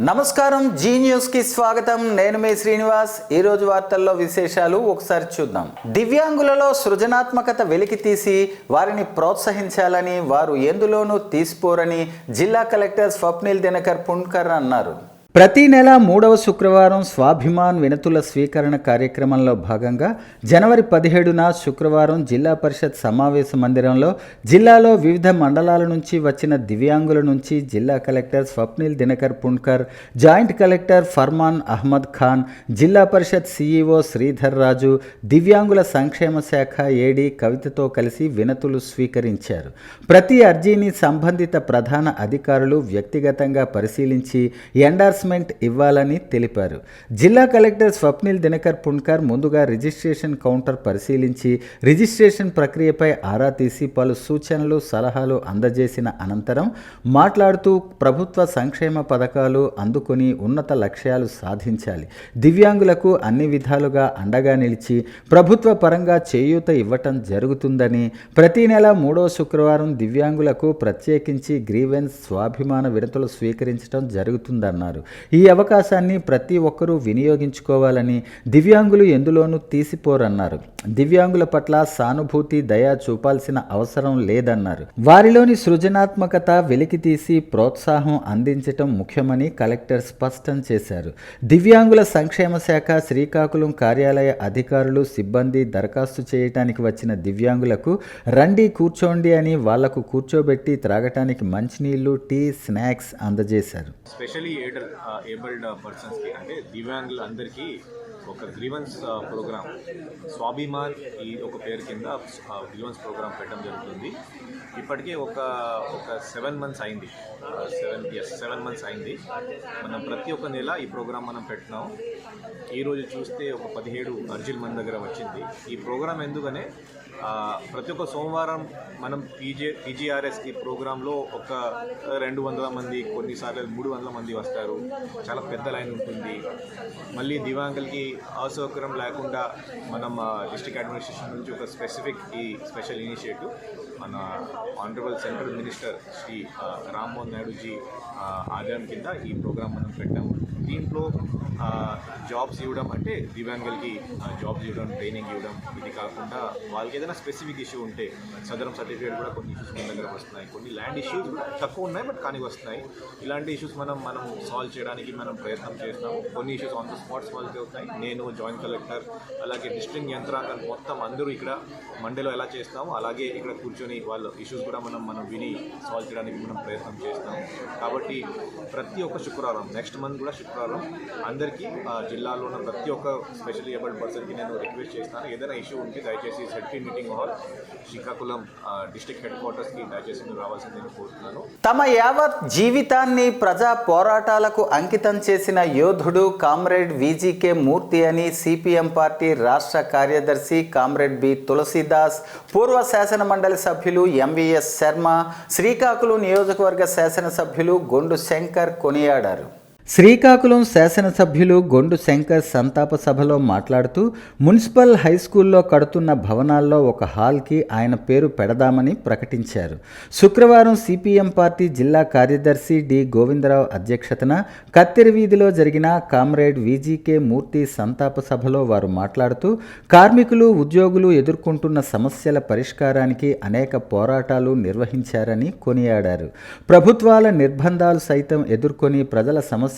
నమస్కారం, G news కి స్వాగతం. నేను మీ శ్రీనివాస్. ఈ రోజు వార్తల్లో విశేషాలు ఒకసారి చూద్దాం. దివ్యాంగులలో సృజనాత్మకత వెలికి తీసి వారిని ప్రోత్సహించాలని, వారు ఎందులోనూ తీసిపోరని జిల్లా కలెక్టర్ స్వప్నిల్ దినకర్ పుణ్కర్ అన్నారు. ప్రతి నెల 3వ శుక్రవారం స్వాభిమాన్ వినతుల స్వీకరణ కార్యక్రమంలో భాగంగా జనవరి 17న శుక్రవారం జిల్లా పరిషత్ సమావేశ మందిరంలో జిల్లాలో వివిధ మండలాల నుంచి వచ్చిన దివ్యాంగుల నుంచి జిల్లా collector Swapnil Dinakar Punkar, joint collector Farman Ahmed Khan, Zilla Parishad CEO Sridhar రాజు, దివ్యాంగుల సంక్షేమ శాఖ ఏడీ కవితతో కలిసి వినతులు స్వీకరించారు. ప్రతి అర్జీని సంబంధిత ప్రధాన అధికారులు వ్యక్తిగతంగా పరిశీలించి ఎండార్స్మెంట్ ఇవ్వాలని తెలిపారు. జిల్లా కలెక్టర్ స్వప్నిల్ దినకర్ పుణ్కర్ ముందుగా రిజిస్ట్రేషన్ కౌంటర్ పరిశీలించి రిజిస్ట్రేషన్ ప్రక్రియపై ఆరా తీసి పలు సూచనలు, సలహాలు అందజేసిన అనంతరం మాట్లాడుతూ ప్రభుత్వ సంక్షేమ పథకాలు అందుకొని ఉన్నత లక్ష్యాలు సాధించాలి, దివ్యాంగులకు అన్ని విధాలుగా అండగా నిలిచి ప్రభుత్వ పరంగా చేయూత ఇవ్వటం జరుగుతుందని, ప్రతి నెల 3వ శుక్రవారం దివ్యాంగులకు ప్రత్యేకించి గ్రీవెన్స్ స్వాభిమాన వినతులు స్వీకరించడం జరుగుతుందన్నారు. ఈ అవకాశాన్ని ప్రతి ఒక్కరూ వినియోగించుకోవాలని, దివ్యాంగులు ఎందులోనూ తీసిపోరన్నారు. దివ్యాంగుల పట్ల సానుభూతి, దయ చూపాల్సిన అవసరం లేదన్నారు. వారిలోని సృజనాత్మకత వెలికితీసి ప్రోత్సాహం అందించటం ముఖ్యమని కలెక్టర్ స్పష్టం చేశారు. దివ్యాంగుల సంక్షేమ శాఖ శ్రీకాకుళం కార్యాలయ అధికారులు, సిబ్బంది దరఖాస్తు చేయటానికి వచ్చిన దివ్యాంగులకు రండి కూర్చోండి అని వాళ్లకు కూర్చోబెట్టి త్రాగటానికి మంచినీళ్లు, టీ, స్నాక్స్ అందజేశారు. స్పెషలీ ఏబుల్డ్ పర్సన్స్కి అంటే దివ్యాంగులందరికీ ఒక గ్రీవెన్స్ ప్రోగ్రామ్ స్వాభిమాన్ ఈ ఒక పేరు కింద గ్రీవెన్స్ ప్రోగ్రామ్ పెట్టడం జరుగుతుంది. ఇప్పటికే ఒక 7 మంత్స్ అయింది. 7 మంత్స్ అయింది. మనం ప్రతి ఒక్క నెల ఈ ప్రోగ్రామ్ మనం పెట్టినాం. ఈరోజు చూస్తే ఒక 17 అర్జీలు మన దగ్గర వచ్చింది. ఈ ప్రోగ్రామ్ ఎందుకనే ప్రతి ఒక్క సోమవారం మనం పీజీఆర్ఎస్ ఈ ప్రోగ్రాంలో ఒక 200 మంది, కొన్నిసార్లు 300 మంది వస్తారు. చాలా పెద్ద లైన్ ఉంటుంది. మళ్ళీ దివ్యాంగులకి అసౌకర్యం లేకుండా మనం డిస్ట్రిక్ట్ అడ్మినిస్ట్రేషన్ నుంచి ఒక స్పెషల్ ఇనిషియేటివ్ మన honourable central minister Shri Rammohan Naiduji ఆధ్వర్యం కింద ఈ ప్రోగ్రాం మనం పెట్టాము. దీంట్లో జాబ్స్ ఇవ్వడం అంటే దివ్యాంగులకి జాబ్స్ ఇవ్వడం, ట్రైనింగ్ ఇవ్వడం, ఇది కాకుండా వాళ్ళకి ఏదైనా స్పెసిఫిక్ ఇష్యూ ఉంటే సదరం సర్టిఫికేట్ కూడా కొన్ని ఇష్యూస్ మన దగ్గర వస్తున్నాయి. కొన్ని ల్యాండ్ ఇష్యూస్ కూడా తక్కువ ఉన్నాయి, బట్ కానీ వస్తున్నాయి. ఇలాంటి ఇష్యూస్ మనం సాల్వ్ చేయడానికి మనం ప్రయత్నం చేస్తాము. కొన్ని issues on the spot solve అవుతాయి. నేను, జాయింట్ కలెక్టర్, అలాగే డిస్ట్రిక్ట్ యంత్రాంగం మొత్తం అందరూ ఇక్కడ మండేలో ఎలా చేస్తాము అలాగే ఇక్కడ కూర్చొని వాళ్ళ ఇష్యూస్ కూడా మనం విని సాల్వ్ చేయడానికి మనం ప్రయత్నం చేస్తాము. కాబట్టి ప్రతి ఒక్క శుక్రవారం, నెక్స్ట్ మంత్ కూడా శుక్రవారం అందరికీ జిల్లాలో ఉన్న ప్రతి ఒక్క స్పెషల్లీ ఏబుల్డ్ పర్సన్కి నేను రిక్వెస్ట్ చేస్తాను. ఏదైనా ఇష్యూ ఉంటే దయచేసి సెడ్ఫీ meeting hall Srikakulam district head క్వార్టర్స్కి దయచేసి మీరు రావాల్సింది నేను కోరుతున్నాను. తమ యావత్ జీవితాన్ని ప్రజా పోరాటాలకు అంకితం చేసిన యోధుడు కామ్రేడ్ విజికే మూర్తి అని సిపిఎం పార్టీ రాష్ట్ర కార్యదర్శి కామ్రేడ్ బి తులసీదాస్, పూర్వ శాసన మండలి సభ్యులు ఎంవిఎస్ శర్మ, శ్రీకాకుళం నియోజకవర్గ శాసనసభ్యులు గొండు శంకర్ కొనియాడారు. శ్రీకాకుళం శాసనసభ్యులు గొండు శంకర్ సంతాప సభలో మాట్లాడుతూ మున్సిపల్ హై స్కూల్లో కడుతున్న భవనాల్లో ఒక హాల్కి ఆయన పేరు పెడదామని ప్రకటించారు. శుక్రవారం సిపిఎం పార్టీ జిల్లా కార్యదర్శి డి గోవిందరావు అధ్యక్షతన కత్తెర వీధిలో జరిగిన కామ్రేడ్ విజికే మూర్తి సంతాప సభలో వారు మాట్లాడుతూ కార్మికులు, ఉద్యోగులు ఎదుర్కొంటున్న సమస్యల పరిష్కారానికి అనేక పోరాటాలు నిర్వహించారని కొనియాడారు. ప్రభుత్వాల నిర్బంధాలు సైతం ఎదుర్కొని ప్రజల సమస్యలపై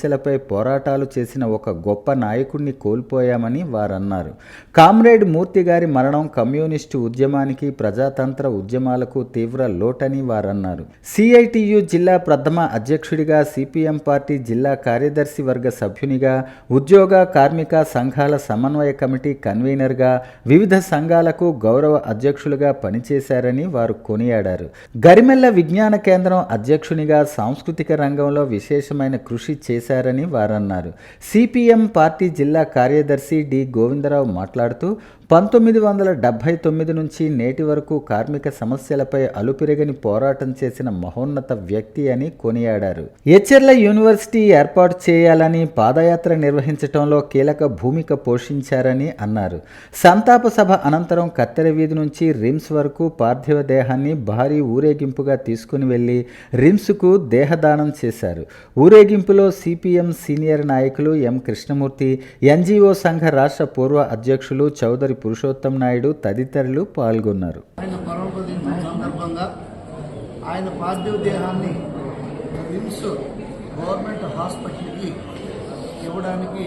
పోరాటాలు చేసిన ఒక గొప్ప నాయకుడిని కోల్పోయామని వారన్నారు. కామ్రేడ్ మూర్తి గారి మరణం కమ్యూనిస్టు ఉద్యమానికి, ప్రజాతంత్ర ఉద్యమాలకు తీవ్ర లోటని వారన్నారు. సిఐటియు జిల్లా ప్రథమ అధ్యక్షుడిగా, సిపిఎం పార్టీ జిల్లా కార్యదర్శి వర్గ సభ్యునిగా, ఉద్యోగ కార్మిక సంఘాల సమన్వయ కమిటీ కన్వీనర్గా, వివిధ సంఘాలకు గౌరవ అధ్యక్షులుగా పనిచేశారని వారు కొనియాడారు. గరిమెల్ల విజ్ఞాన కేంద్రం అధ్యక్షునిగా సాంస్కృతిక రంగంలో విశేషమైన కృషి చేశారని వారన్నారు. సిపిఎం పార్టీ జిల్లా కార్యదర్శి డి గోవిందరావు మాట్లాడుతూ 1979 నుంచి నేటి వరకు కార్మిక సమస్యలపై అలుపెరగని పోరాటం చేసిన మహోన్నత వ్యక్తి అని కొనియాడారు. ఎచ్చెర్ల యూనివర్సిటీ ఏర్పాటు చేయాలని పాదయాత్ర నిర్వహించడంలో కీలక భూమిక పోషించారని అన్నారు. సంతాప సభ అనంతరం కత్తెర వీధి నుంచి రిమ్స్ వరకు పార్థివ దేహాన్ని భారీ ఊరేగింపుగా తీసుకుని వెళ్లి రిమ్స్కు దేహదానం చేశారు. ఊరేగింపులో సిపిఎం సీనియర్ నాయకులు ఎం కృష్ణమూర్తి, ఎన్జిఓ సంఘ రాష్ట్ర పూర్వ అధ్యక్షులు చౌదరి పురుషోత్తం నాయుడు తదితరులు పాల్గొన్నారు. ఆయన పరమపదించిన సందర్భంగా ఆయన పార్థివ దేహాన్ని రిమ్స్ గవర్నమెంట్ హాస్పిటల్కి ఇవ్వడానికి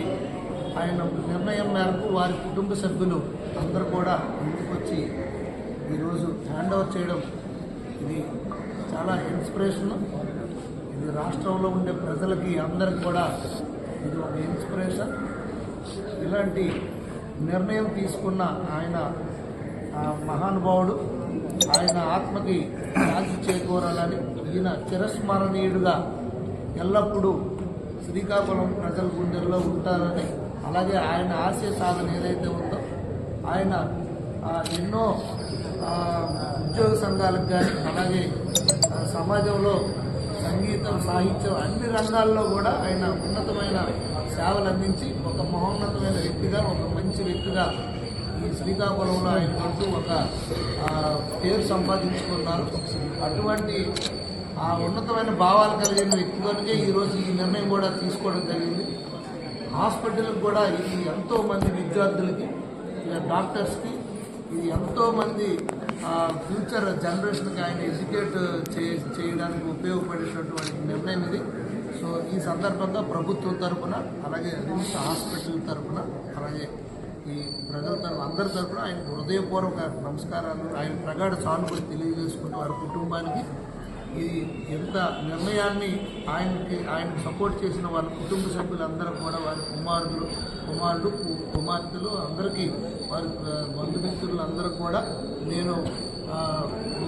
ఆయన నిర్ణయం మేరకు వారి కుటుంబ సభ్యులు అందరూ కూడా ముందుకొచ్చి ఈరోజు హ్యాండ్ ఓవర్ చేయడం ఇది చాలా ఇన్స్పిరేషన్. ఇది రాష్ట్రంలో ఉండే ప్రజలకి అందరికి కూడా ఇది ఒక ఇన్స్పిరేషన్. ఇలాంటి నిర్ణయం తీసుకున్న ఆయన మహానుభావుడు, ఆయన ఆత్మకి శాంతి చేకూరాలని, ఈయన చిరస్మరణీయుడుగా ఎల్లప్పుడూ శ్రీకాకుళం ప్రజల గుండెల్లో ఉంటారని, అలాగే ఆయన ఆశయ సాధన ఏదైతే ఉందో ఆయన ఎన్నో ఉద్యోగ సంఘాలకు కానీ, అలాగే సమాజంలో సంగీతం, సాహిత్యం అన్ని రంగాల్లో కూడా ఆయన ఉన్నతమైన సేవలు అందించి ఒక మహోన్నతమైన వ్యక్తిగా, ఒక మంచి వ్యక్తిగా ఈ శ్రీకాకుళంలో ఆయన అంటూ ఒక పేరు సంపాదించుకున్నారు. అటువంటి ఆ ఉన్నతమైన భావాలు కలిగిన వ్యక్తి కనుకే ఈరోజు ఈ నిర్ణయం కూడా తీసుకోవడం జరిగింది. హాస్పిటల్కి కూడా ఇది ఎంతోమంది విద్యార్థులకి, డాక్టర్స్కి, ఇది ఎంతోమంది ఫ్యూచర్ జనరేషన్కి ఆయన ఎడ్యుకేట్ చేయడానికి ఉపయోగపడేటటువంటి నిర్ణయం ఇది. సో ఈ సందర్భంగా ప్రభుత్వం తరఫున, అలాగే రిమ్స్ హాస్పిటల్ తరఫున, అలాగే ఈ ప్రజల తరఫున, అందరి తరఫున ఆయనకు హృదయపూర్వక నమస్కారాలు, ఆయన ప్రగాఢ సానుభూతి తెలియజేసుకుంటూ వారి కుటుంబానికి ఈ ఎంత నిర్ణయాన్ని ఆయనకు సపోర్ట్ చేసిన వాళ్ళ కుటుంబ సభ్యులందరూ కూడా, వారి కుమారులు కుమార్తెలు అందరికీ, వారి బంధుమిత్రులు అందరూ కూడా నేను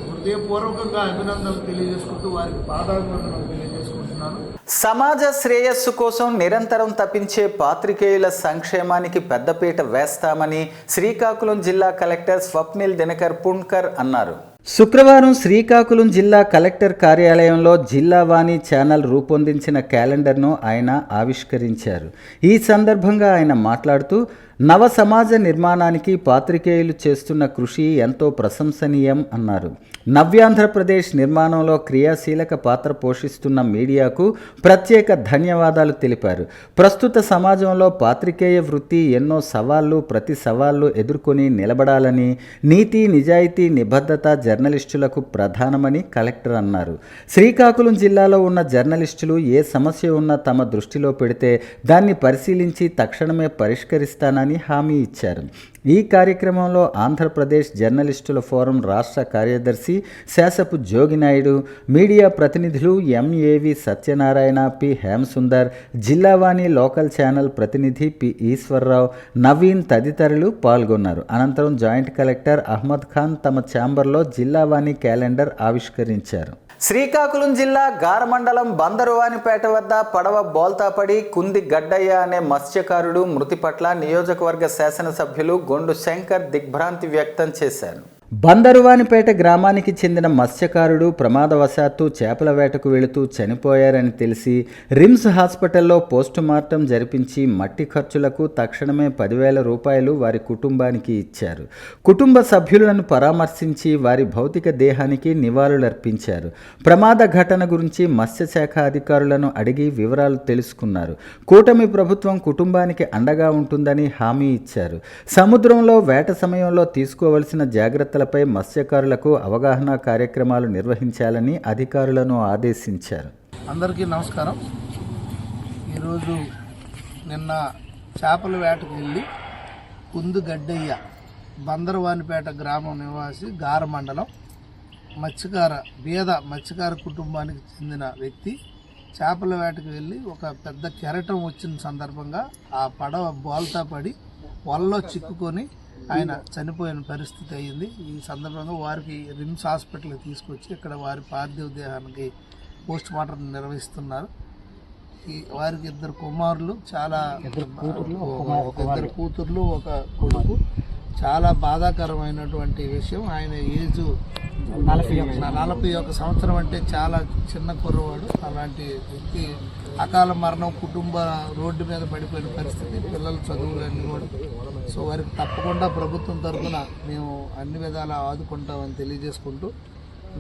హృదయపూర్వకంగా అభినందనలు తెలియజేసుకుంటూ వారికి పాదాభివందనలు తెలియజేసుకుంటున్నాను. సమాజ శ్రేయస్సు కోసం నిరంతరం తపించే పాత్రికేయుల సంక్షేమానికి పెద్దపీట వేస్తామని శ్రీకాకుళం జిల్లా కలెక్టర్ స్వప్నిల్ దినకర్ పుణ్కర్ అన్నారు. శుక్రవారం శ్రీకాకుళం జిల్లా కలెక్టర్ కార్యాలయంలో జిల్లా వాణి ఛానల్ రూపొందించిన క్యాలెండర్ను ఆయన ఆవిష్కరించారు. ఈ సందర్భంగా ఆయన మాట్లాడుతూ, నవ సమాజ నిర్మాణానికి పాత్రికేయులు చేస్తున్న కృషి ఎంతో ప్రశంసనీయం అన్నారు. నవ్యాంధ్రప్రదేశ్ నిర్మాణంలో క్రియాశీలక పాత్ర పోషిస్తున్న మీడియాకు ప్రత్యేక ధన్యవాదాలు తెలిపారు. ప్రస్తుత సమాజంలో పాత్రికేయ వృత్తి ఎన్నో సవాళ్లు, ప్రతి సవాళ్లు ఎదుర్కొని నిలబడాలని, నీతి, నిజాయితీ, నిబద్ధత జర్నలిస్టులకు ప్రధానమని కలెక్టర్ అన్నారు. శ్రీకాకుళం జిల్లాలో ఉన్న జర్నలిస్టులు ఏ సమస్య ఉన్నా తమ దృష్టిలో పెడితే దాన్ని పరిశీలించి తక్షణమే పరిష్కరిస్తానని హామీ ఇచ్చారు. ఈ కార్యక్రమంలో ఆంధ్రప్రదేశ్ జర్నలిస్టుల ఫోరం రాష్ట్ర కార్యదర్శి శాసపు జోగినాయుడు, మీడియా ప్రతినిధులు M A V Satyanarayana, P Hemasundar, Zillavani local channel ప్రతినిధి పి ఈశ్వర్రావు, నవీన్ తదితరులు పాల్గొన్నారు. అనంతరం జాయింట్ కలెక్టర్ అహ్మద్ ఖాన్ తమ ఛాంబర్లో జిల్లావాణి క్యాలెండర్ ఆవిష్కరించారు. శ్రీకాకుళం జిల్లా గారమండలం బందరువానిపేట వద్ద పడవ బోల్తాపడి కుంది గడ్డయ్య అనే మత్స్యకారుడు మృతి పట్ల నియోజకవర్గ శాసనసభ్యులు గొండు శంకర్ దిగ్భ్రాంతి వ్యక్తం చేశారు. బందరువానిపేట గ్రామానికి చెందిన మత్స్యకారుడు ప్రమాదవశాత్తు చేపల వేటకు వెళుతూ చనిపోయారని తెలిసి రిమ్స్ హాస్పిటల్లో పోస్టుమార్టం జరిపించి మట్టి ఖర్చులకు తక్షణమే 10,000 రూపాయలు వారి కుటుంబానికి ఇచ్చారు. కుటుంబ సభ్యులను పరామర్శించి వారి భౌతిక దేహానికి నివాళులర్పించారు. ప్రమాద ఘటన గురించి మత్స్యశాఖ అధికారులను అడిగి వివరాలు తెలుసుకున్నారు. కూటమి ప్రభుత్వం కుటుంబానికి అండగా ఉంటుందని హామీ ఇచ్చారు. సముద్రంలో వేట సమయంలో తీసుకోవలసిన జాగ్రత్తలపై మత్స్యకారులకు అవగాహన కార్యక్రమాలు నిర్వహించాలని అధికారులను ఆదేశించారు. అందరికీ నమస్కారం. ఈరోజు నిన్న చేపల వేటకు వెళ్ళి కుందుగడ్డయ్య బందరువానిపేట గ్రామం నివాసి గార మండలం మత్స్యకార కుటుంబానికి చెందిన వ్యక్తి చేపల వేటకు వెళ్ళి ఒక పెద్ద కెరటం వచ్చిన సందర్భంగా ఆ పడవ బోల్తా పడి వలలో చిక్కుకొని ఆయన చనిపోయిన పరిస్థితి అయ్యింది. ఈ సందర్భంగా వారికి రిమ్స్ హాస్పిటల్కి తీసుకొచ్చి ఇక్కడ వారి పార్థివ దేహానికి పోస్ట్ మార్టం నిర్వహిస్తున్నారు. వారికి 2 కుమారులు, ఇద్దరు కూతుర్లు, ఒక కొడుకు. చాలా బాధాకరమైనటువంటి విషయం. ఆయన ఏజ్ 41 సంవత్సరం అంటే చాలా చిన్న కుర్రవాడు. అలాంటి వ్యక్తి అకాల మరణం, కుటుంబ రోడ్డు మీద పడిపోయిన పరిస్థితి, పిల్లల చదువులన్నీ కూడా. సో వారికి తప్పకుండా ప్రభుత్వం తరఫున మేము అన్ని విధాలా ఆదుకుంటామని తెలియజేసుకుంటూ,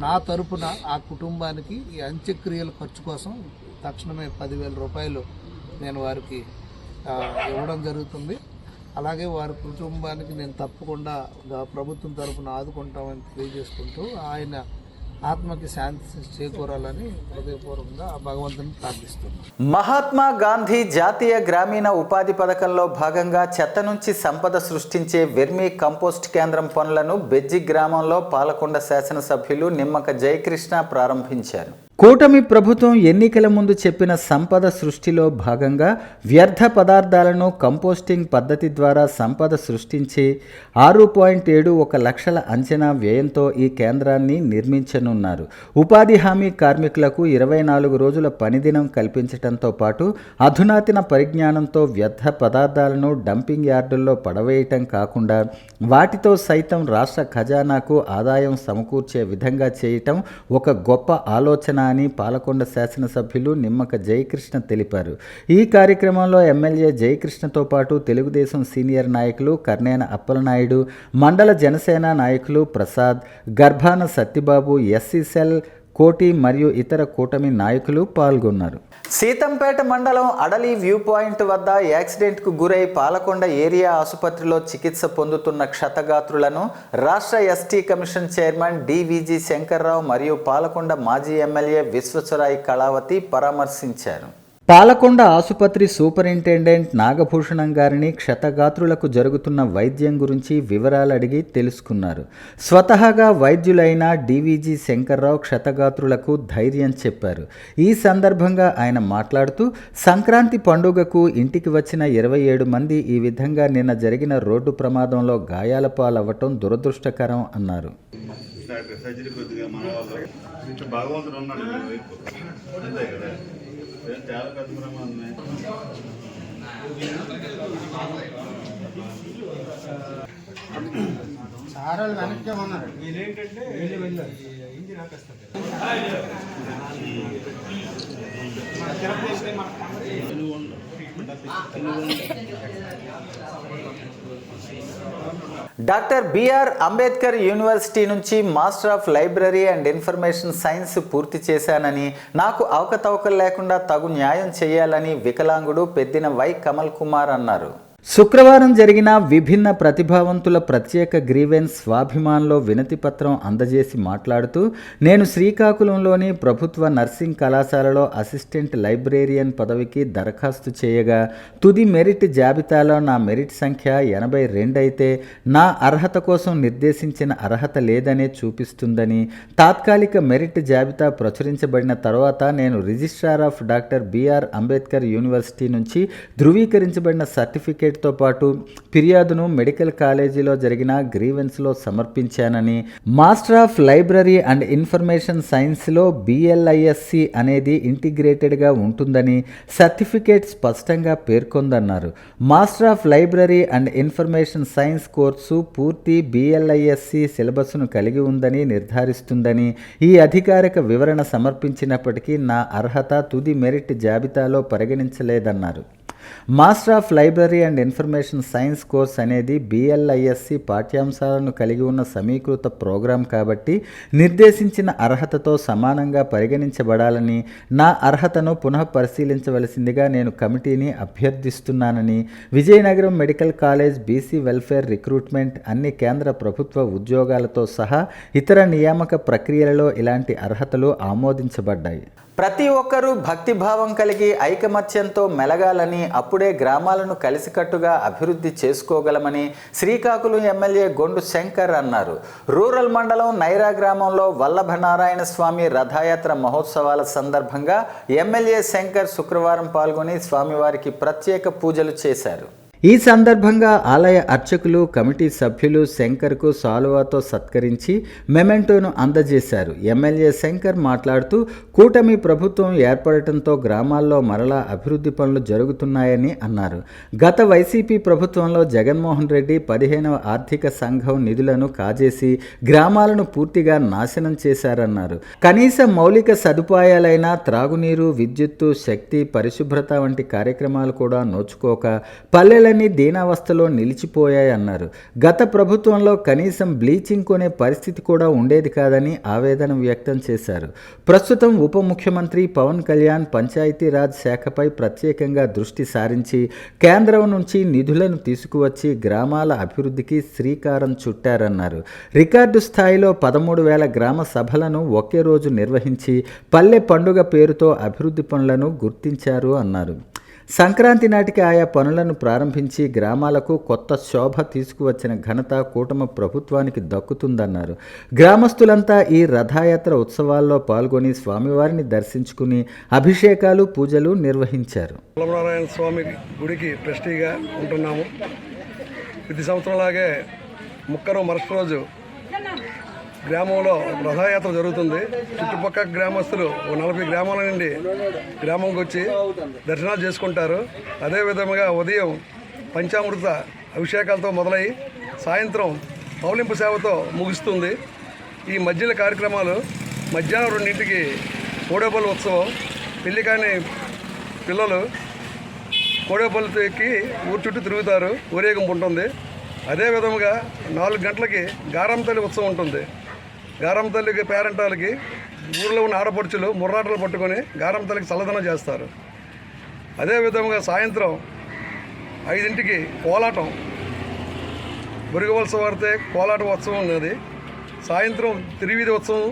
నా తరపున ఆ కుటుంబానికి ఈ అంత్యక్రియల ఖర్చు కోసం తక్షణమే 10,000 రూపాయలు నేను వారికి ఇవ్వడం జరుగుతుంది. అలాగే వారి కుటుంబానికి నేను తప్పకుండా ప్రభుత్వం తరపున ఆదుకుంటామని తెలియజేసుకుంటూ, ఆయన ఆత్మకి శాంతి చేకూరాలని హృదయపూర్వకంగా భగవంతుని ప్రార్థిస్తున్నాను. మహాత్మా గాంధీ జాతీయ గ్రామీణ ఉపాధి పథకంలో భాగంగా చెత్త నుంచి సంపద సృష్టించే వెర్మీ కంపోస్ట్ కేంద్రం పనులను బెజ్జి గ్రామంలో పాలకొండ శాసనసభ్యులు నిమ్మక జయకృష్ణ ప్రారంభించారు. కూటమి ప్రభుత్వం ఎన్నికల ముందు చెప్పిన సంపద సృష్టిలో భాగంగా వ్యర్థ పదార్థాలను కంపోస్టింగ్ పద్ధతి ద్వారా సంపద సృష్టించి 6.71 లక్షల అంచనా వ్యయంతో ఈ కేంద్రాన్ని నిర్మించనున్నారు. ఉపాధి హామీ కార్మికులకు 24 రోజుల పనిదినం కల్పించడంతో పాటు అధునాతన పరిజ్ఞానంతో వ్యర్థ పదార్థాలను డంపింగ్ యార్డుల్లో పడవేయటం కాకుండా వాటితో సైతం రాష్ట్ర ఖజానాకు ఆదాయం సమకూర్చే విధంగా చేయటం ఒక గొప్ప ఆలోచన అని పాలకొండ శాసనసభ్యులు నిమ్మక జయకృష్ణ తెలిపారు. ఈ కార్యక్రమంలో ఎమ్మెల్యే జయకృష్ణతో పాటు తెలుగుదేశం సీనియర్ నాయకులు కర్నేన అప్పలనాయుడు, మండల జనసేన నాయకులు ప్రసాద్, గర్భాన సత్యబాబు, ఎస్సీ సెల్ కోటి మరియు ఇతర కూటమి నాయకులు పాల్గొన్నారు. సీతంపేట మండలం అడలి వ్యూ పాయింట్ వద్ద యాక్సిడెంట్కు గురై పాలకొండ ఏరియా ఆసుపత్రిలో చికిత్స పొందుతున్న క్షతగాత్రులను రాష్ట్ర ఎస్టీ కమిషన్ చైర్మన్ డివిజి శంకర్రావు మరియు పాలకొండ మాజీ ఎమ్మెల్యే విశ్వసరాయ్ కళావతి పరామర్శించారు. పాలకొండ ఆసుపత్రి సూపరింటెండెంట్ నాగభూషణం గారిని క్షతగాత్రులకు జరుగుతున్న వైద్యం గురించి వివరాలు అడిగి తెలుసుకున్నారు. స్వతహాగా వైద్యులైన డివిజి శంకర్రావు క్షతగాత్రులకు ధైర్యం చెప్పారు. ఈ సందర్భంగా ఆయన మాట్లాడుతూ, సంక్రాంతి పండుగకు ఇంటికి వచ్చిన 27 మంది ఈ విధంగా నిన్న జరిగిన రోడ్డు ప్రమాదంలో గాయాల పాలవ్వటం దురదృష్టకరం అన్నారు. చాలా పెద్ద ప్రమాదమే. సార్ వెనక్కి ఉన్నారు. వీళ్ళేంటంటే ఇంజిన్ ఆపేస్తారు. డాక్టర్ బిఆర్ అంబేద్కర్ యూనివర్సిటీ నుంచి master of library and information science పూర్తి చేశానని, నాకు అవకతవకలు లేకుండా తగు న్యాయం చేయాలని వికలాంగుడు పెద్దిన వై కమల్ కుమార్ అన్నారు. శుక్రవారం జరిగిన విభిన్న ప్రతిభావంతుల ప్రత్యేక గ్రీవెన్స్ స్వాభిమాన్లో వినతి పత్రం అందజేసి మాట్లాడుతూ, నేను శ్రీకాకుళంలోని ప్రభుత్వ నర్సింగ్ కళాశాలలో అసిస్టెంట్ లైబ్రేరియన్ పదవికి దరఖాస్తు చేయగా తుది మెరిట్ జాబితాలో నా మెరిట్ సంఖ్య 82 అయితే నా అర్హత కోసం నిర్దేశించిన అర్హత లేదనే చూపిస్తుందని, తాత్కాలిక మెరిట్ జాబితా ప్రచురించబడిన తర్వాత నేను registrar of doctor BR Ambedkar university నుంచి ధృవీకరించబడిన సర్టిఫికేట్ తో పాటు ఫిర్యాదును మెడికల్ కాలేజీలో జరిగిన గ్రీవెన్స్లో సమర్పించానని, master of library and information సైన్స్లో బిఎల్ఐఎస్సి అనేది ఇంటిగ్రేటెడ్గా ఉంటుందని సర్టిఫికేట్ స్పష్టంగా పేర్కొందన్నారు. Master of library and information science course పూర్తి బిఎల్ఐఎస్సి సిలబస్ను కలిగి ఉందని నిర్ధారిస్తుందని, ఈ అధికారిక వివరణ సమర్పించినప్పటికీ నా అర్హత తుది మెరిట్ జాబితాలో పరిగణించలేదన్నారు. Master of library and information science course అనేది బిఎల్ఐఎస్సి పాఠ్యాంశాలను కలిగి ఉన్న సమీకృత ప్రోగ్రాం కాబట్టి నిర్దేశించిన అర్హతతో సమానంగా పరిగణించబడాలని, నా అర్హతను పునః పరిశీలించవలసిందిగా నేను కమిటీని అభ్యర్థిస్తున్నానని, Vizianagaram medical college BC welfare recruitment అన్ని కేంద్ర ప్రభుత్వ ఉద్యోగాలతో సహా ఇతర నియామక ప్రక్రియలలో ఇలాంటి అర్హతలు ఆమోదించబడ్డాయి. ప్రతి ఒక్కరూ భక్తిభావం కలిగి ఐకమత్యంతో మెలగాలని, అప్పుడే గ్రామాలను కలిసికట్టుగా అభివృద్ధి చేసుకోగలమని శ్రీకాకుళం ఎమ్మెల్యే గొండు శంకర్ అన్నారు. రూరల్ మండలం నైరా గ్రామంలో వల్లభనారాయణ స్వామి రథయాత్ర మహోత్సవాల సందర్భంగా ఎమ్మెల్యే శంకర్ శుక్రవారం పాల్గొని స్వామివారికి ప్రత్యేక పూజలు చేశారు. ఈ సందర్భంగా ఆలయ అర్చకులు కమిటీ సభ్యులు శంకర్కు సాలువాతో సత్కరించి మెమెంటోను అందజేశారు. ఎమ్మెల్యే శంకర్ మాట్లాడుతూ కూటమి ప్రభుత్వం ఏర్పడటంతో గ్రామాల్లో మరలా అభివృద్ధి పనులు జరుగుతున్నాయని అన్నారు. గత వైసీపీ ప్రభుత్వంలో జగన్మోహన్ రెడ్డి 15వ ఆర్థిక సంఘం నిధులను కాజేసి గ్రామాలను పూర్తిగా నాశనం చేశారన్నారు. కనీస మౌలిక సదుపాయాలైన త్రాగునీరు, విద్యుత్తు, శక్తి, పరిశుభ్రత వంటి కార్యక్రమాలు కూడా నోచుకోక పల్లెలన్నీ దీనావస్థలో నిలిచిపోయాయన్నారు. గత ప్రభుత్వంలో కనీసం బ్లీచింగ్ కొనే పరిస్థితి కూడా ఉండేది కాదని ఆవేదన వ్యక్తం చేశారు. ప్రస్తుతం ఉప ముఖ్యమంత్రి పవన్ కళ్యాణ్ పంచాయతీరాజ్ శాఖపై ప్రత్యేకంగా దృష్టి సారించి కేంద్రం నుంచి నిధులను తీసుకువచ్చి గ్రామాల అభివృద్ధికి శ్రీకారం చుట్టారన్నారు. రికార్డు స్థాయిలో 13,000 గ్రామ సభలను ఒకే రోజు నిర్వహించి పల్లె పండుగ పేరుతో అభివృద్ధి పనులను గుర్తించారు అన్నారు. సంక్రాంతి నాటికి ఆయా పనులను ప్రారంభించి గ్రామాలకు కొత్త శోభ తీసుకువచ్చిన ఘనత కూటమి ప్రభుత్వానికి దక్కుతుందన్నారు. గ్రామస్తులంతా ఈ రథయాత్ర ఉత్సవాల్లో పాల్గొని స్వామివారిని దర్శించుకుని అభిషేకాలు, పూజలు నిర్వహించారు. నారాయణ స్వామి గుడికి ట్రస్టీగా ఉంటున్నాము. ప్రతి సంవత్సరంలాగే ముక్కరు మరుసటి రోజు గ్రామంలో రథయాత్ర జరుగుతుంది. చుట్టుపక్కల గ్రామస్తులు 40 గ్రామాల నుండి గ్రామంకి వచ్చి దర్శనాలు చేసుకుంటారు. అదేవిధంగా ఉదయం పంచామృత అభిషేకాలతో మొదలై సాయంత్రం పౌలింపు సేవతో ముగుస్తుంది. ఈ మధ్యలో కార్యక్రమాలు మధ్యాహ్నం 2ంటికి కోడేపల్లి ఉత్సవం. పెళ్లి కాని పిల్లలు కోడేపల్లితో ఎక్కి ఊరు చుట్టూ తిరుగుతారు, ఊరేగింపు ఉంటుంది. అదేవిధంగా 4 గంటలకి గారంతల్లి ఉత్సవం ఉంటుంది. గారం తల్లికి పేరెంటాలకి ఊళ్ళో ఉన్న ఆడపడుచులు ముర్రాటలు పట్టుకొని గారం తల్లికి చల్లదనం చేస్తారు. అదేవిధంగా సాయంత్రం 5ంటికి కోలాటం, బురిగవలస వారితే కోలాట ఉత్సవం ఉన్నది. సాయంత్రం తిరువీధి ఉత్సవం.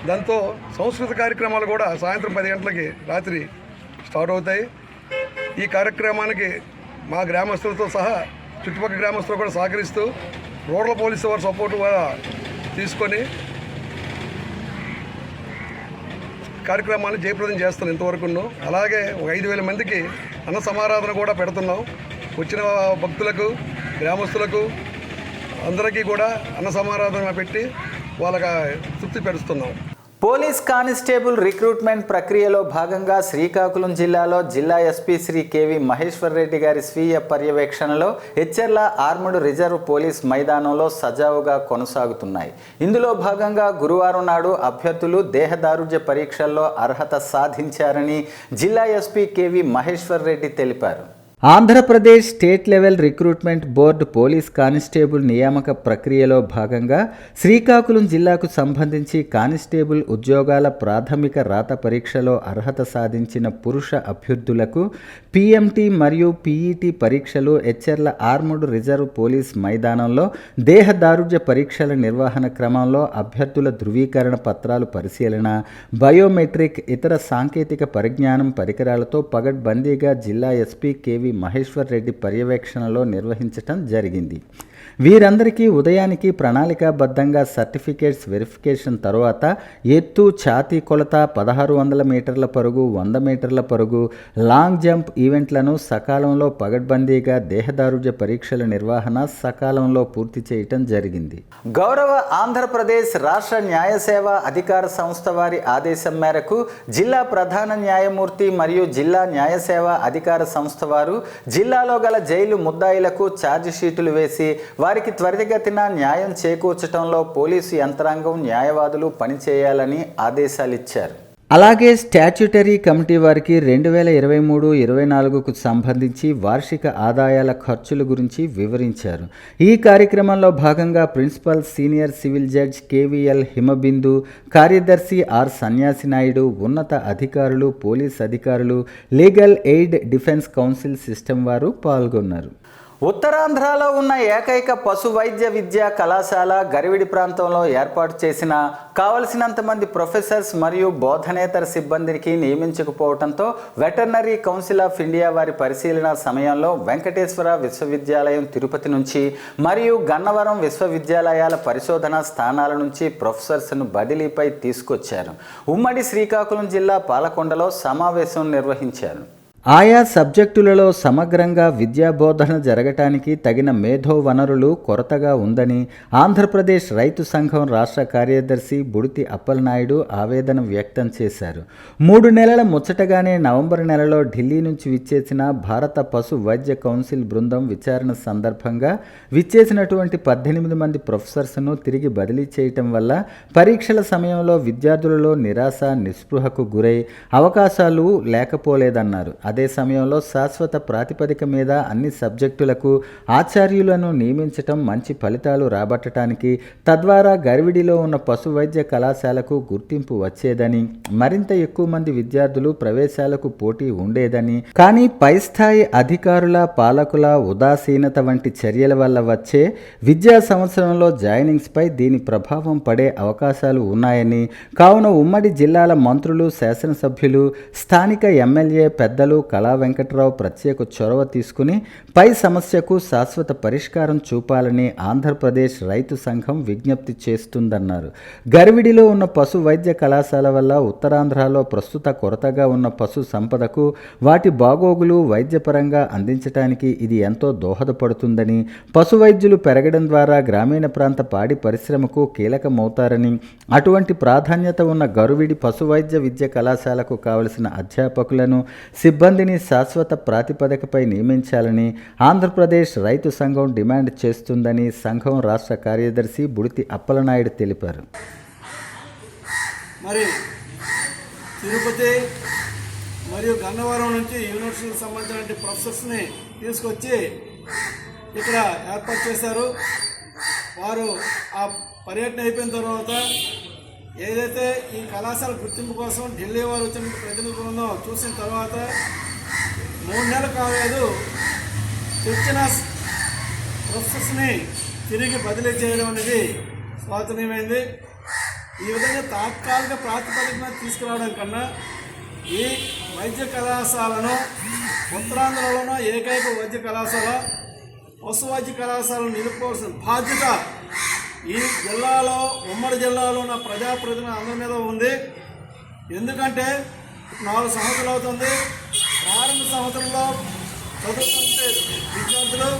దాంతో సంస్కృత కార్యక్రమాలు కూడా సాయంత్రం 10 గంటలకి రాత్రి స్టార్ట్ అవుతాయి. ఈ కార్యక్రమానికి మా గ్రామస్తులతో సహా చుట్టుపక్కల గ్రామస్తులు కూడా సహకరిస్తూ రూరల్ పోలీసు వారి సపోర్టు కూడా తీసుకొని కార్యక్రమాన్ని జయప్రదం చేస్తున్నాం ఇంతవరకు. అలాగే 5,000 మందికి అన్న సమారాధన కూడా పెడుతున్నాం. వచ్చిన భక్తులకు, గ్రామస్తులకు అందరికీ కూడా అన్న సమారాధన పెట్టి వాళ్ళకి తృప్తి పెడుతున్నాం. పోలీస్ కానిస్టేబుల్ రిక్రూట్మెంట్ ప్రక్రియలో భాగంగా శ్రీకాకుళం జిల్లాలో జిల్లా ఎస్పీ శ్రీ కేవి మహేశ్వర్ రెడ్డి గారి స్వీయ పర్యవేక్షణలో హెచ్చెర్ల ఆర్ముడ్ రిజర్వ్ పోలీస్ మైదానంలో సజావుగా కొనసాగుతున్నాయి. ఇందులో భాగంగా గురువారం నాడు అభ్యర్థులు దేహదారుఢ్య పరీక్షల్లో అర్హత సాధించారని జిల్లా ఎస్పీ కేవి మహేశ్వర్ రెడ్డి తెలిపారు. Andhra Pradesh state level recruitment board police constable నియామక ప్రక్రియలో భాగంగా శ్రీకాకుళం జిల్లాకు సంబంధించి కానిస్టేబుల్ ఉద్యోగాల ప్రాథమిక రాత పరీక్షలో అర్హత సాధించిన పురుష అభ్యర్థులకు పిఎంటి మరియు పిఈటి పరీక్షలు హెచ్చెర్ల ఆర్ముడ్ రిజర్వ్ పోలీస్ మైదానంలో దేహదారుఢ్య పరీక్షల నిర్వహణ క్రమంలో అభ్యర్థుల ధృవీకరణ పత్రాలు పరిశీలన, బయోమెట్రిక్, ఇతర సాంకేతిక పరిజ్ఞానం పరికరాలతో పగడ్బందీగా జిల్లా ఎస్పీ కేవి మహేశ్వర్ రెడ్డి పర్యవేక్షణలో నిర్వహించటం జరిగింది. వీరందరికీ ఉదయానికి ప్రణాళికాబద్ధంగా సర్టిఫికేట్స్ వెరిఫికేషన్ తర్వాత ఎత్తు, ఛాతీ కొలత, 1600 మీటర్ల పరుగు, 100 మీటర్ల పరుగు, లాంగ్ జంప్ ఈవెంట్లను సకాలంలో పగడ్బందీగా దేహదారుఢ్య పరీక్షల నిర్వహణ సకాలంలో పూర్తి చేయటం జరిగింది. గౌరవ ఆంధ్రప్రదేశ్ రాష్ట్ర న్యాయ సేవా అధికార సంస్థ వారి ఆదేశం మేరకు జిల్లా ప్రధాన న్యాయమూర్తి మరియు జిల్లా న్యాయ సేవా అధికార సంస్థ వారు జిల్లాలో గల జైలు ముద్దాయిలకు ఛార్జ్ షీటులు వేసి వారికి త్వరితగతిన న్యాయం చేకూర్చడంలో పోలీసు యంత్రాంగం, న్యాయవాదులు పనిచేయాలని ఆదేశాలిచ్చారు. అలాగే స్టాట్యూటరీ కమిటీ వారికి 2023-24కు సంబంధించి వార్షిక ఆదాయాల ఖర్చుల గురించి వివరించారు. ఈ కార్యక్రమంలో భాగంగా principal senior civil judge KVL Himabindu, కార్యదర్శి ఆర్ సన్యాసి నాయుడు, ఉన్నత అధికారులు, పోలీస్ అధికారులు, legal aid defence counsel system వారు పాల్గొన్నారు. ఉత్తరాంధ్రలో ఉన్న ఏకైక పశు వైద్య విద్యా కళాశాల గరివిడి ప్రాంతంలో ఏర్పాటు చేసిన కావలసినంత మంది ప్రొఫెసర్స్ మరియు బోధనేతర సిబ్బందికి నియమించకపోవడంతో వెటర్నరీ కౌన్సిల్ ఆఫ్ ఇండియా వారి పరిశీలన సమయంలో వెంకటేశ్వర విశ్వవిద్యాలయం తిరుపతి నుంచి మరియు గన్నవరం విశ్వవిద్యాలయాల పరిశోధనా స్థానాల నుంచి ప్రొఫెసర్స్ను బదిలీపై తీసుకొచ్చారు. ఉమ్మడి శ్రీకాకుళం జిల్లా పాలకొండలో సమావేశం నిర్వహించారు. ఆయా సబ్జెక్టులలో సమగ్రంగా విద్యాబోధన జరగటానికి తగిన మేధో వనరులు కొరతగా ఉందని ఆంధ్రప్రదేశ్ రైతు సంఘం రాష్ట్ర కార్యదర్శి బుడితి అప్పలనాయుడు ఆవేదన వ్యక్తం చేశారు. 3 నెలల ముచ్చటగానే నవంబర్ నెలలో ఢిల్లీ నుంచి విచ్చేసిన భారత పశు వైద్య కౌన్సిల్ బృందం విచారణ సందర్భంగా విచ్చేసినటువంటి 18 మంది ప్రొఫెసర్స్ను తిరిగి బదిలీ చేయటం వల్ల పరీక్షల సమయంలో విద్యార్థులలో నిరాశ నిస్పృహకు గురై అవకాశాలు లేకపోలేదన్నారు. అదే సమయంలో శాశ్వత ప్రాతిపదిక మీద అన్ని సబ్జెక్టులకు ఆచార్యులను నియమించటం మంచి ఫలితాలు రాబట్టడానికి, తద్వారా గర్విడిలో ఉన్న పశు వైద్య కళాశాలకు గుర్తింపు వచ్చేదని, మరింత ఎక్కువ మంది విద్యార్థులు ప్రవేశాలకు పోటీ ఉండేదని, కానీ పై స్థాయి అధికారుల పాలకుల ఉదాసీనత వంటి చర్యల వల్ల వచ్చే విద్యా సంవత్సరంలో జాయినింగ్స్పై దీని ప్రభావం పడే అవకాశాలు ఉన్నాయని, కావున ఉమ్మడి జిల్లాల మంత్రులు, శాసనసభ్యులు, స్థానిక ఎమ్మెల్యే పెద్దలు కళా వెంకట్రావు ప్రత్యేక చొరవ తీసుకుని పై సమస్యకు శాశ్వత పరిష్కారం చూపాలని ఆంధ్రప్రదేశ్ రైతు సంఘం విజ్ఞప్తి చేస్తుందన్నారు. గర్విడిలో ఉన్న పశు వైద్య కళాశాల వల్ల ఉత్తరాంధ్రలో ప్రస్తుత కొరతగా ఉన్న పశు సంపదకు, వాటి బాగోగులు వైద్యపరంగా అందించడానికి ఇది ఎంతో దోహదపడుతుందని, పశు వైద్యులు పెరగడం ద్వారా గ్రామీణ ప్రాంత పాడి పరిశ్రమకు కీలకమవుతారని, అటువంటి ప్రాధాన్యత ఉన్న గర్విడి పశు వైద్య విద్య కళాశాలకు కావలసిన అధ్యాపకులను, సిబ్బందిని శాశ్వత ప్రాతిపదికపై నియమించాలని ఆంధ్రప్రదేశ్ రైతు సంఘం డిమాండ్ చేస్తుందని సంఘం రాష్ట్ర కార్యదర్శి బుడితి అప్పలనాయుడు తెలిపారు. మరి తిరుపతి మరియు గన్నవరం నుంచి యూనివర్సిటీకి సంబంధించిన ప్రొఫెసర్స్ని తీసుకొచ్చి ఇక్కడ ఏర్పాటు చేశారు. వారు ఆ పర్యటన అయిపోయిన తర్వాత ఏదైతే ఈ కళాశాల గుర్తింపు కోసం ఢిల్లీ వారు వచ్చిన ప్రతినిధి బృందం చూసిన తర్వాత 3 నెలలు కాలేదు తెచ్చిన ప్రొఫెసర్స్ని తిరిగి బదిలీ చేయడం అనేది స్వాగతనీయమైంది. ఈ విధంగా తాత్కాలిక ప్రాతిపదికన తీసుకురావడం కన్నా ఈ వైద్య కళాశాలను ఉత్తరాంధ్రలోనూ ఏకైక వైద్య కళాశాల పశు వైద్య కళాశాలను నిలుపుకోవాల్సిన బాధ్యత ఈ జిల్లాలో, ఉమ్మడి జిల్లాలో ఉన్న ప్రజాప్రతినిధుల అందరి మీద ఉంది. ఎందుకంటే 4 సంవత్సరాలు అవుతుంది. ప్రారంభ సంవత్సరంలో చదువుతుంటే విద్యార్థులు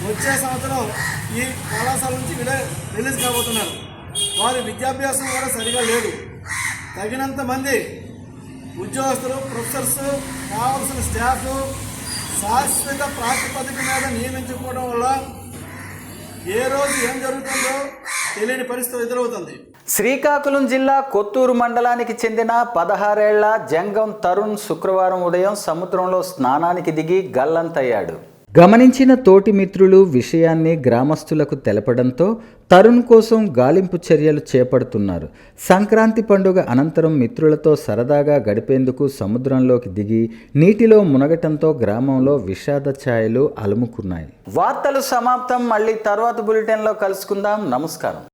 వచ్చే సంవత్సరం ఈ కళాశాల నుంచి రిలీజ్ కాబోతున్నారు. వారి విద్యాభ్యాసం కూడా సరిగా లేదు. తగినంత మంది ఉద్యోగస్తులు, ప్రొఫెసర్స్, కావాల్సిన స్టాఫ్ శాశ్వత ప్రాతిపదిక మీద నియమించుకోవడం వల్ల ఏ రోజు ఏం జరుగుతుందో తెలియని పరిస్థితి ఎదురవుతుంది. శ్రీకాకుళం జిల్లా కొత్తూరు మండలానికి చెందిన 16 ఏళ్ల జంగం తరుణ్ శుక్రవారం ఉదయం సముద్రంలో స్నానానికి దిగి గల్లంతయ్యాడు. గమనించిన తోటి మిత్రులు విషయాన్ని గ్రామస్తులకు తెలపడంతో తరుణ్ కోసం గాలింపు చర్యలు చేపడుతున్నారు. సంక్రాంతి పండుగ అనంతరం మిత్రులతో సరదాగా గడిపేందుకు సముద్రంలోకి దిగి నీటిలో మునగటంతో గ్రామంలో విషాద ఛాయలు అలుముకున్నాయి. వార్తలు సమాప్తం. మళ్ళీ తర్వాత బులెటిన్లో కలుసుకుందాం. నమస్కారం.